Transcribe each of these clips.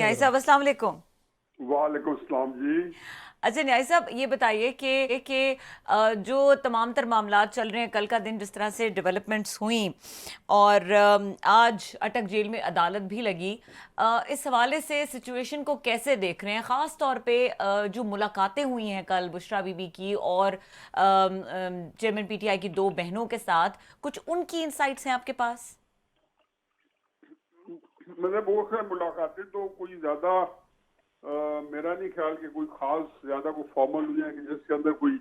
न्याय साहब, अस्सलाम वालेकुम। वालेकुम सलाम जी। अच्छा न्याय साहब, ये बताइए कि जो तमाम तर मामलात चल रहे हैं, कल का दिन जिस तरह से डेवलपमेंट्स हुई और आज अटक जेल में अदालत भी लगी, इस हवाले से सिचुएशन को कैसे देख रहे हैं? ख़ास तौर पे जो मुलाकातें हुई हैं कल बुशरा बीबी की और चेयरमैन पीटीआई की दो बहनों के साथ, कुछ उनकी इंसाइट्स हैं आपके पास? मतलब वो खैर मुलाकातें तो कोई ज्यादा मेरा नहीं ख्याल कि कोई खास ज्यादा कोई फॉर्मल हुई है कि जिसके अंदर कोई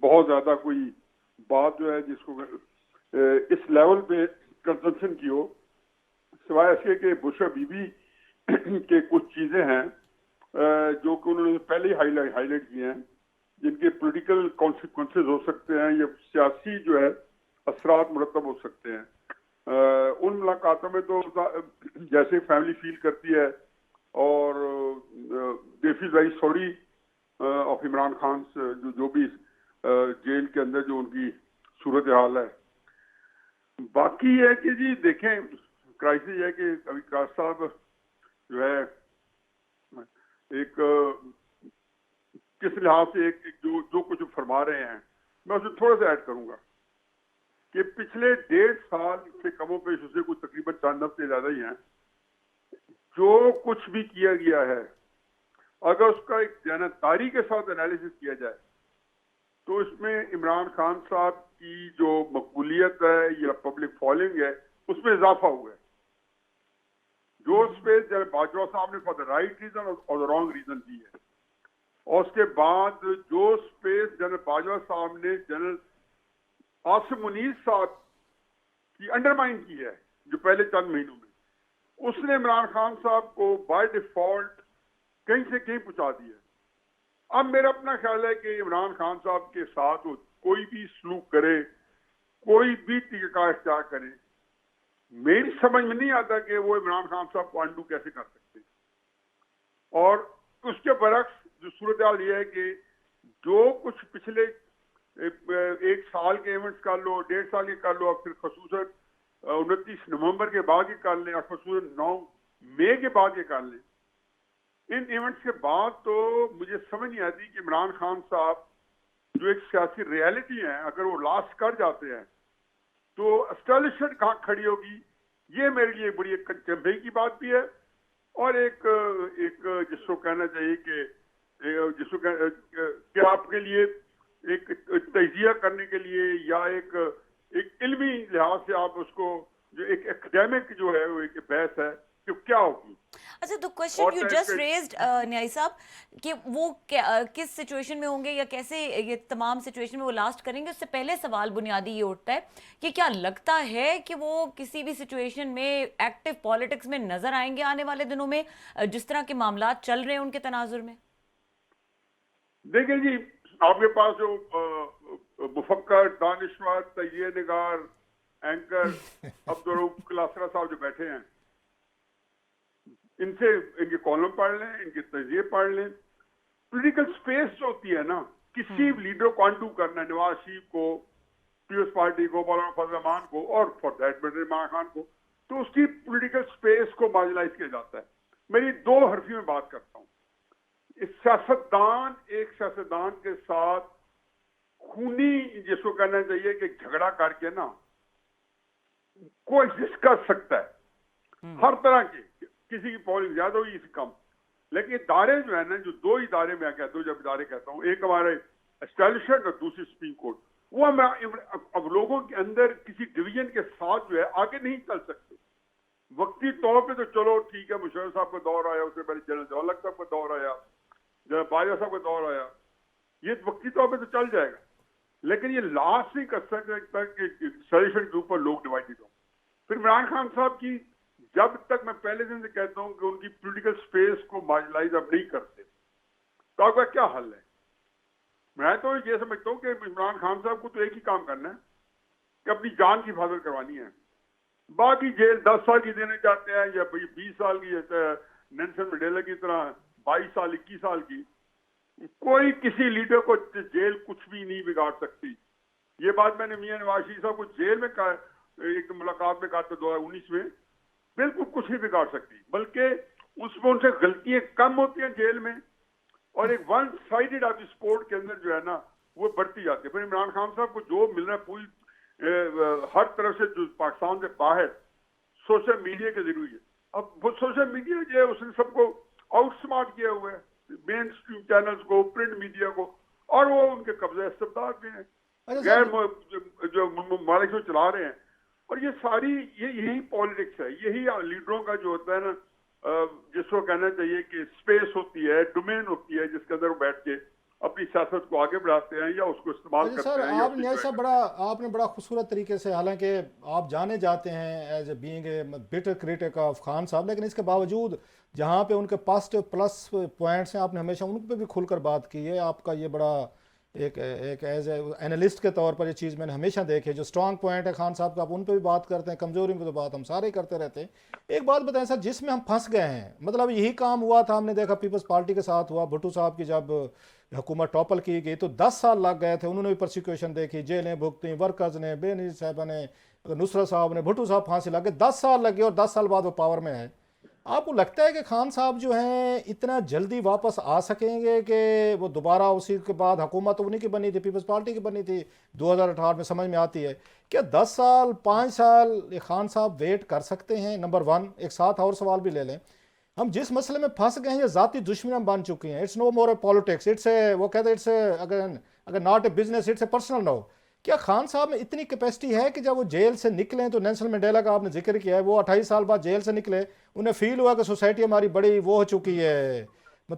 बहुत ज्यादा कोई बात जो है जिसको इस लेवल पे कंजम्पशन की हो, सिवाय इसके कि बुशरा बीबी के कुछ चीजें हैं जो कि उन्होंने पहले ही हाईलाइट किए हैं, जिनके पॉलिटिकल कॉन्सिक्वेंसेज हो सकते हैं या सियासी जो है असरात मुरतब हो सकते हैं। उन मुलाकातों में तो जैसे फैमिली फील करती है और they feel very sorry of Imran Khan, जो भी जेल के अंदर जो उनकी सूरत हाल है। बाकी है कि जी देखें, क्राइसिस है कि अभी काज साहब जो है एक किस लिहाज से एक जो जो कुछ फरमा रहे हैं, मैं उसमें थोड़ा सा ऐड करूंगा कि पिछले 1.5 साल से कमोपेश उसे कुछ तकरीबन 4 हफ्ते ज्यादा ही हैं, जो कुछ भी किया गया है अगर उसका एक जानकारी के साथ एनालिसिस किया जाए तो इसमें इमरान खान साहब की जो मकबूलियत है या पब्लिक फॉलोइंग है उसमें इजाफा हुआ है। जो स्पेस जनरल बाजवा साहब ने फॉर द राइट रीजन और द रॉन्ग रीजन दी है, और उसके बाद जो स्पेस जनरल बाजवा साहब ने जनरल आसिम मुनीर साहब की अंडरमाइन की है जो पहले चंद महीनों में, उसने इमरान खान साहब को बाय डिफॉल्ट कहीं से कहीं पहुंचा दिया। अब मेरा अपना ख्याल है कि इमरान खान साहब के साथ वो कोई भी सलूक करे, कोई भी तरीका इख्तियार करे, मेरी समझ में नहीं आता कि वो इमरान खान साहब को अंडू कैसे कर सकते। और उसके बरक्स जो सूरत हाल ये है कि जो कुछ पिछले 1 साल के इवेंट्स कर लो, 1.5 साल के कर लो, और फिर खसूसन 29 नवंबर के बाद ही कर लें और खसूसन 9 मई के बाद ये कर लें, इन इवेंट्स के बाद तो मुझे समझ नहीं आती कि इमरान खान साहब जो एक सियासी रियलिटी है, अगर वो लास्ट कर जाते हैं तो एस्टेब्लिशमेंट कहाँ खड़ी होगी। ये मेरे लिए बड़ी एक कंचम्भे की बात भी है और एक एक जिसको कहना चाहिए कि आपके लिए एक तजिया करने के लिए या एक इल्मी लिहाज से आप उसको जो एक एकेडमिक जो है वो एक बहस है कि क्या होगी। अच्छा, तो क्वेश्चन और यू जस्ट रेज्ड न्याई साहब, कि वो किस सिचुएशन में होंगे या कैसे ये तमाम सिचुएशन में वो लास्ट करेंगे, उससे पहले सवाल बुनियादी ये उठता है कि क्या लगता है कि वो किसी भी सिचुएशन में एक्टिव पॉलिटिक्स में नजर आएंगे आने वाले दिनों में, जिस तरह के मामलात चल रहे हैं उनके तनाजुर में? देखिए जी, आपके पास जो मुफक्कर, दानिश्वर, तजिए निगार, एंकर अब्दुल कलासरा साहब जो बैठे हैं, इनसे इनके कॉलम पढ़ लें, इनके तजिए पढ़ लें। पॉलिटिकल स्पेस जो होती है ना, किसी भी लीडर को अंडू करना, नवाज शरीफ को, पीपल्स पार्टी को, मौलाना फजल रहमान को और for that matter Imran Khan को, तो उसकी पॉलिटिकल स्पेस को मार्जिनलाइज किया जाता है। मेरी 2 हरफी में बात करता हूँ। एक सियासतदान के साथ खूनी, जिसको कहना चाहिए कि झगड़ा करके ना कोई एग्जिस्ट कर सकता है हर तरह के, किसी की पॉलिंग ज्यादा हुई किसी कम, लेकिन इदारे जो है ना, जो 2 इदारे मैं कहता हूँ, जब इदारे कहता हूँ, एक हमारे एस्टेब्लिशमेंट और दूसरी सुप्रीम कोर्ट, वो हम अब लोगों के अंदर किसी डिवीजन के साथ जो है आगे नहीं चल सकते। वक्ती तौर पे तो चलो ठीक है, मुशर्रफ साहब का दौर आया, उससे पहले जनरल जौलक साहब का दौर आया, जनरल बाजवा साहब का दौर आया, ये वक्ती तौर पे तो चल जाएगा, लेकिन ये लास्ट नहीं कर सकता कि एस्टेब्लिशमेंट के ऊपर लोग डिवाइडेड हो। फिर इमरान खान साहब की, जब तक मैं पहले दिन से कहता हूं कि उनकी पॉलिटिकल स्पेस को मार्जिनलाइज अब नहीं करते, तो आपका क्या हल है? मैं तो ये समझता हूं कि इमरान खान साहब को तो एक ही काम करना है कि अपनी जान की हिफाजत करवानी है। बाकी जेल 10 साल की देने चाहते हैं या 20 साल की, नेल्सन मंडेला की तरह 22 साल 21 साल की, कोई किसी लीडर को जेल कुछ भी नहीं बिगाड़ सकती। ये बात मैंने मियां नवाज शरीफ साहब को जेल में एक मुलाकात में कहा था 2019 में, बिल्कुल कुछ नहीं बिगाड़ सकती, बल्कि उसमें उनसे गलतियां कम होती हैं जेल में, और एक वन साइडेड आप स्पोर्ट के अंदर जो है ना वो बढ़ती जाती है। फिर इमरान खान साहब को जो मिल रहा है पूरी हर तरफ से जो पाकिस्तान से बाहर सोशल मीडिया के जरिए, अब वो सोशल मीडिया जो है उसने सबको आउटस्मार्ट किया हुआ है, मेन स्ट्रीम चैनल्स को, प्रिंट मीडिया को, और वो उनके कब्जे इस्तेमाल में है, अच्छा गैर सर, जो ममालिक जो चला रहे हैं। और ये सारी यही पॉलिटिक्स है, यही लीडरों का जो होता है ना, जिसको कहना चाहिए कि स्पेस होती है, डोमेन होती है, जिसके अंदर वो बैठ के अपनी सियासत को आगे बढ़ाते हैं या उसको इस्तेमाल अच्छा करते सर, हैं या आप उसकी न्याय जो साहब है। आपने बड़ा खूबसूरत तरीके से, हालांकि आप जाने जाते हैं as a being a bitter critic of Khan sahab, लेकिन इसके बावजूद जहाँ पे उनके पास्ट प्लस पॉइंट्स हैं आपने हमेशा उन पे भी खुलकर बात की है। आपका ये बड़ा एक एक एज ए एनालिस्ट के तौर पर ये चीज़ मैंने हमेशा देखी है। जो स्ट्रांग पॉइंट है खान साहब का आप उन पे भी बात करते हैं, कमजोरी में तो बात हम सारे करते रहते हैं। एक बात बताएं सर, जिसमें हम फंस गए हैं, मतलब यही काम हुआ था, हमने देखा पीपल्स पार्टी के साथ हुआ, भुट्टो साहब की जब हुकूमत टॉपल की गई तो 10 साल लग गए थे, उन्होंने भी प्रोसिक्यूशन देखी, जेलें भुगती, वर्कर्स ने, बेनजीर साहब ने, नुसरत साहब ने, भुट्टो साहब फांसी लगे, 10 साल लगे और 10 साल बाद वो पावर में है। आपको लगता है कि खान साहब जो हैं इतना जल्दी वापस आ सकेंगे कि वो दोबारा उसी के बाद हुकूमत तो उन्हीं की बनी थी, पीपल्स पार्टी की बनी थी 2018 में, समझ में आती है क्या 10 साल 5 साल ये खान साहब वेट कर सकते हैं? Number one. एक साथ और सवाल भी ले लें, हम जिस मसले में फंस गए हैं ये जाती दुश्मनियां बन चुकी हैं, it's no more a politics, it's a, वो कहते हैं इट्स ए, अगर अगर not a business it's a personal no. क्या खान साहब में इतनी कैपेसिटी है कि जब वो जेल से निकलें, तो नेल्सन मंडेला का आपने जिक्र किया है, वो 28 साल बाद जेल से निकले, उन्हें फील हुआ कि सोसाइटी हमारी बड़ी वो हो चुकी है,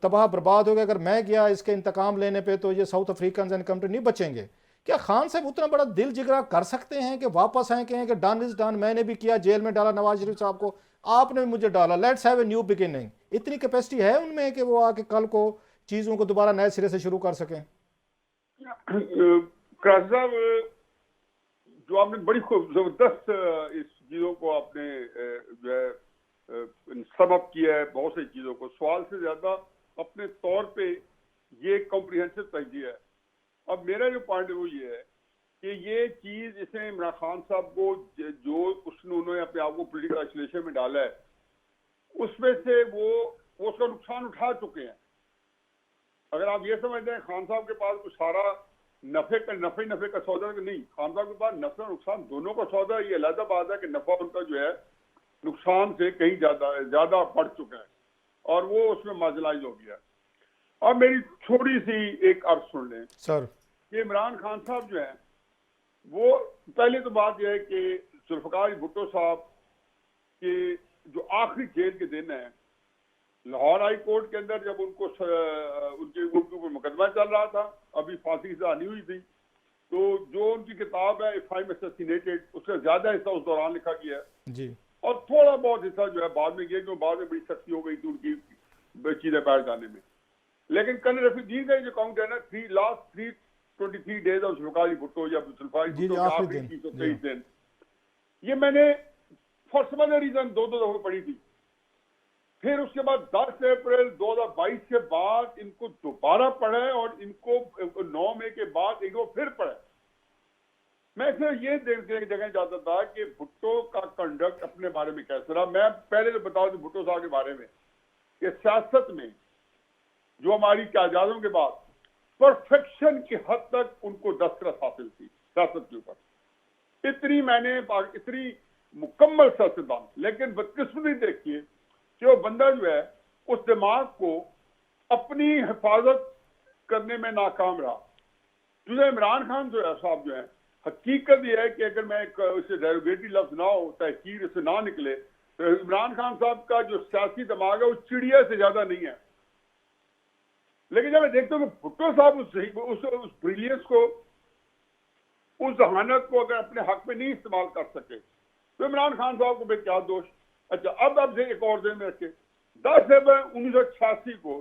तबाह बर्बाद हो गया, अगर मैं गया इसके इंतकाम लेने पे तो ये साउथ अफ्रीकन एंड कंट्री नहीं बचेंगे। क्या खान साहब उतना बड़ा दिल जिगरा कर सकते हैं कि वापस आए, कहें कि डन इज डन, मैंने भी किया, जेल में डाला नवाज शरीफ साहब को, आपने भी मुझे डाला, let's have a new beginning? इतनी कैपेसिटी है उनमें कि वो आके कल को चीज़ों को दोबारा नए सिरे से शुरू कर सकें? कराची साहब, जो आपने बड़ी खूब जबरदस्त इस चीजों को आपने जो है सम अप किया है, बहुत सी चीजों को सवाल से ज्यादा अपने तौर पे ये कॉम्प्रिहेंसिव तजिया है। अब मेरा जो पॉइंट है वो ये है कि ये चीज इसने इमरान खान साहब को जो उन्होंने अपने आप को पॉलिटिकल आइसोलेशन में डाला है, उसमें से वो उसका नुकसान उठा चुके हैं। अगर आप ये समझते हैं खान साहब के पास कुछ सारा नफे का सौदा, नहीं, खान साहब के पास नफे और नुकसान दोनों का सौदा है। ये अलग बात है कि नफा उनका जो है नुकसान से कहीं ज्यादा बढ़ चुका है और वो उसमें मार्जिनलाइज हो गया। अब मेरी थोड़ी सी एक अर्ज सुन लें सर। कि इमरान खान साहब जो है, वो पहले तो बात यह है कि जुल्फकार भुट्टो साहब के जो आखिरी जेल के दिन है, लाहौर हाई कोर्ट के अंदर जब उनके ऊपर मुकदमा चल रहा था, अभी फांसी की सजा नहीं हुई थी, तो जो उनकी किताब है इफ आई एम असैसिनेटेड, उसका ज्यादा हिस्सा उस दौरान लिखा गया है जी। और थोड़ा बहुत हिस्सा जो है बाद में गया, क्योंकि बाद में बड़ी सख्ती हो गई थी उनकी चीजें बैठ जाने में। लेकिन कल रफीदीन का जो काउंट है ना, last 323 days of Zulfikar Bhutto या जुल्फकार भुट्टो के आखिरी 323 दिन, ये मैंने फॉर सम अदर रीजन दो दफे पढ़ी थी। फिर उसके बाद 10 अप्रैल 2022 के बाद इनको दोबारा पढ़ा है और इनको 9 मई के बाद एक दो फिर पढ़ा। मैं सिर्फ ये देखने जगह चाहता था कि भुट्टो का कंडक्ट अपने बारे में कैसा रहा। मैं पहले तो बताऊं भुट्टो साहब के बारे में कि सियासत में जो हमारी क्यादतों के बाद परफेक्शन की हद तक उनको दस्तरस हासिल थी सियासत के ऊपर, इतनी मुकम्मल सियासतदान। लेकिन बदकिस्मती देखिए कि वो बंदा जो है उस दिमाग को अपनी हिफाजत करने में नाकाम रहा। जो इमरान खान जो है साहब जो है, हकीकत यह है कि अगर मैं इसे डेरोगेटरी लफ्ज ना हो, तहकीर इससे ना निकले, तो इमरान खान साहब का जो सियासी दिमाग है वो चिड़िया से ज्यादा नहीं है। लेकिन जब मैं देखता हूँ कि भुट्टो साहब उस ब्रिलियंस को, उस जहानत को अगर अपने हक में नहीं इस्तेमाल कर सके, तो इमरान खान साहब को फिर क्या दोष। अच्छा, अब से एक और दिन में रखे, 10 अप्रैल 1986 को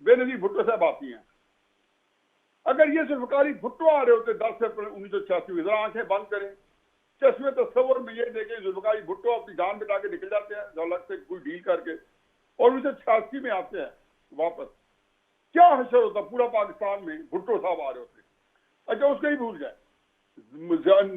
बेनजीर भुट्टो साहब आती हैं। अगर ये जुल्फकार भुट्टो आ रहे होते 10 अप्रैल 1986 में, जरा आंखें बंद करें, चश्मे तस्वर में ये देखें जुल्फकार भुट्टो अपनी जान बचा के निकल जाते हैं दौलत से कोई डील करके, और 1986 में आते हैं वापस, क्या हशर होता पूरा पाकिस्तान में, भुट्टो साहब आ रहे होते। अच्छा, उसको ही भूल जाए।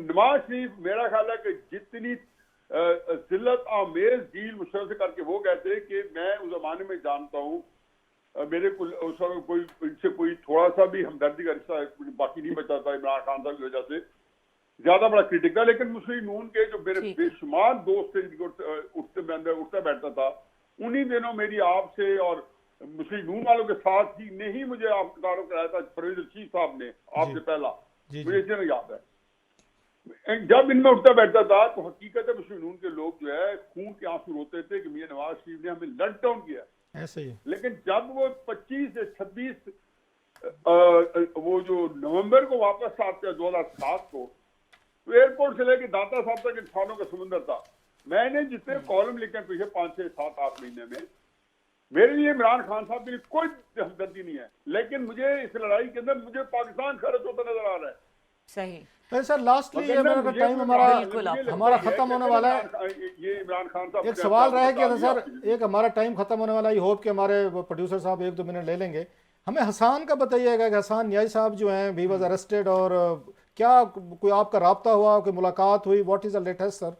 नवाज शरीफ, मेरा ख्याल है कि जितनी जिल्लत आमेज डील मुशर्रफ से करके वो कहते कि मैं उस जमाने में जानता हूँ, मेरे को उस वक्त कोई इनसे कोई थोड़ा सा भी हमदर्दी का रिश्ता बाकी नहीं बचा था इमरान खान साहब की वजह से, ज्यादा बड़ा क्रिटिक था। लेकिन मुस्लिम नून के जो मेरे बेशुमार दोस्त थे उठता बैठता था, उन्हीं दिनों मेरी आपसे और मुस्लिम नून वालों के साथ ही ने ही मुझे आपका तारुफ कराया था परवेज रशीद साहब ने आपसे पहला, मुझे इतना याद है। जब इनमें उठता बैठता था तो हकीकत है मुस्लिम नून के लोग जो है खून के आंसू रोते थे कि मियां नवाज शरीफ ने हमें लट डाउन किया। ऐसे ही। लेकिन जब वो 25 से 26 वो जो नवंबर को वापस आते हैं 2007 को, तो एयरपोर्ट से लेके दाता साहब तक इंसानों का समुंदर था। मैंने जितने कॉलम लिखे पिछले 5 से 7 8 महीने में, मेरे लिए इमरान खान साहब के लिए कोई हमदर्दी नहीं है, लेकिन मुझे इस लड़ाई के अंदर मुझे पाकिस्तान खर्च होता नजर आ रहा है। सही। तो सर लास्टली ये मेरा टाइम हमारा खत्म होने वाला है। ये इमरान खान साहब एक सवाल रह गया था सर, एक हमारा टाइम खत्म होने वाला है। आई होप कि हमारे प्रोड्यूसर साहब 1-2 मिनट ले लेंगे। हमें हसान का बताइएगा कि हसान न्याई साहब जो हैं ही वाज अरेस्टेड, और क्या कोई आपका राब्ता हुआ, कोई मुलाकात हुई, what is the latest sir?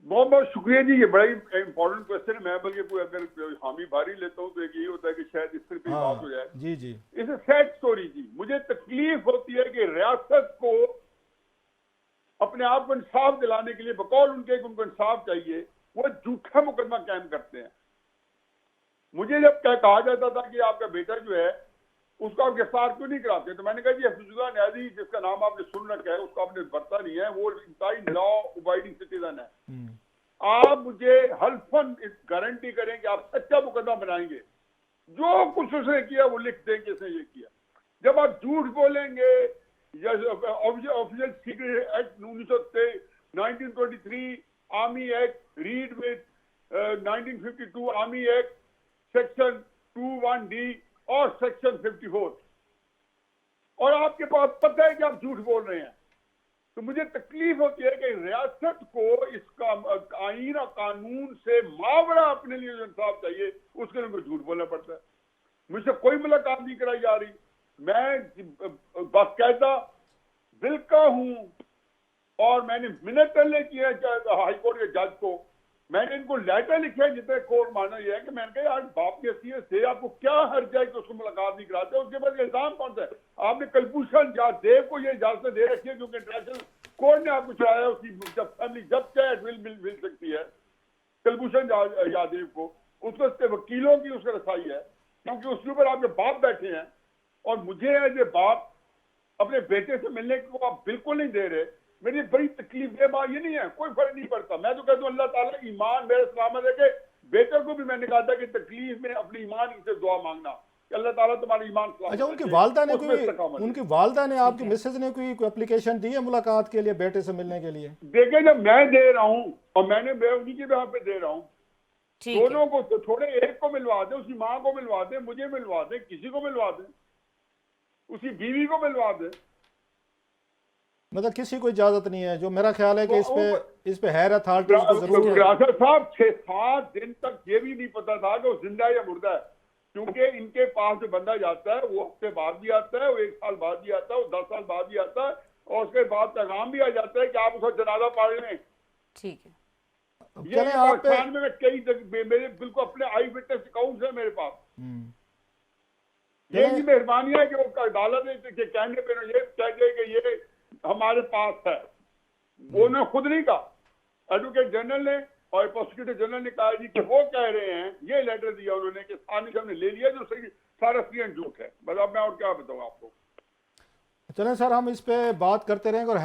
बहुत बहुत शुक्रिया जी, ये बड़ा ही इंपॉर्टेंट क्वेश्चन है। मैं बल्कि कोई अगर हामी भारी लेता हूँ तो एक ये होता है कि शायद इस पर बात हो जाए। जी जी, इट्स अ सैड स्टोरी जी। मुझे तकलीफ होती है कि रियासत को अपने आप को इंसाफ दिलाने के लिए बकौल उनके उनको इंसाफ चाहिए, वो झूठा मुकदमा कायम करते हैं। मुझे जब कहा जाता था कि आपका बेटा जो है उसको आप गिरफ्तार क्यों नहीं कराते, तो मैंने कहा जी हफीजुल्लाह न्याजी जिसका नाम आपने सुन रखा है उसको आपने बरता नहीं है, वो इंतहाई लॉ अबाइडिंग सिटीजन है। आप मुझे हल्फन इस गारंटी करें कि आप सच्चा मुकदमा बनाएंगे, जो कुछ उसने किया वो लिख देंगे इसने ये किया। जब आप झूठ बोलेंगे, official secret act 1923 army act, read with 1952 army act section 21D और सेक्शन 54, और आपके पास पता है कि आप झूठ बोल रहे हैं, तो मुझे तकलीफ होती है कि रियासत को इसका आईन और कानून से मावरा अपने लिए जो इंसाफ चाहिए उसके लिए झूठ बोलना पड़ता है। मुझसे कोई मुलाकात नहीं कराई जा रही। मैं बाकायदा दिल का हूं और मैंने मिन्नत करने की है हाईकोर्ट के जज को, मैंने इनको लेटर लिखे हैं जितने कोर्ट माना यह है कि मैंने कहा यार बाप की हैसियत से आपको क्या हर्ज है कि उसको मुलाकात नहीं कराते। उसके बाद इल्जाम कौन सा है? आपने कलभूषण यादव को ये इजाजत दे रखी है क्योंकि इंटरनेशनल कोर्ट ने आपको चढ़ाया, उसकी जब फैमिली जब चाहे मिल सकती है कलभूषण यादव को, उसके वकीलों की उसका रसाई है क्योंकि उसके ऊपर आपके बाप बैठे हैं, और मुझे एज ए बाप अपने बेटे से मिलने को आप बिल्कुल नहीं दे रहे। मेरी बड़ी तकलीफ है, बात ये नहीं है, कोई फर्क नहीं पड़ता। मैं तो कहता हूँ अल्लाह ताला ईमान मेरे सलामत है कि बेटे को भी मैंने कहा था कि तकलीफ में अपनी ईमान से दुआ मांगना कि अल्लाह ताला तुम्हारा ईमान सलामत। अच्छा, उनकी वालदा ने आपकी मिसेज ने कोई एप्लीकेशन दी है मुलाकात के लिए, बेटे से मिलने के लिए? देखिए जब मैं दे रहा हूँ और मैं उन्हीं के यहाँ पे दे रहा हूँ, दोनों को तो थोड़े एक को मिलवा दें, उसकी माँ को मिलवा दें, मुझे मिलवा दें, किसी को मिलवा दें, उसकी बीवी को मिलवा दें, मतलब किसी को इजाजत नहीं है। जो मेरा ख्याल है कि इस पे हायर अथॉरिटीज को जरूर साहब 6-7 दिन तक ये भी नहीं पता था कि वो जिंदा है या मुर्दा है, क्योंकि इनके पास जो बंदा जाता है वो हफ्ते बाद भी आता है, वो 1 साल बाद भी आता है, वो 10 साल बाद भी आता है, और उसके बाद पैगाम भी आ जाता है कि आप उसका जनाजा पढ़ लें। ठीक है, ये पाकिस्तान में कई मेरे बिल्कुल अपने आई विटनेस अकाउंट है मेरे पास। ये मेहरबानी है कि वो अदालत के कहने पर ये कह गए कि ये हमारे पास है, वो ने खुद नहीं कहा, एडवोकेट जनरल ने और प्रोसिक्यूटर जनरल ने कहा जी कि वो कह रहे हैं, ये लेटर दिया उन्होंने कि सानी साहब ने ले लिया, जो सारा झूठ है। मतलब मैं और क्या बताऊं आपको। चलें सर, हम इस पे बात करते रहेंगे और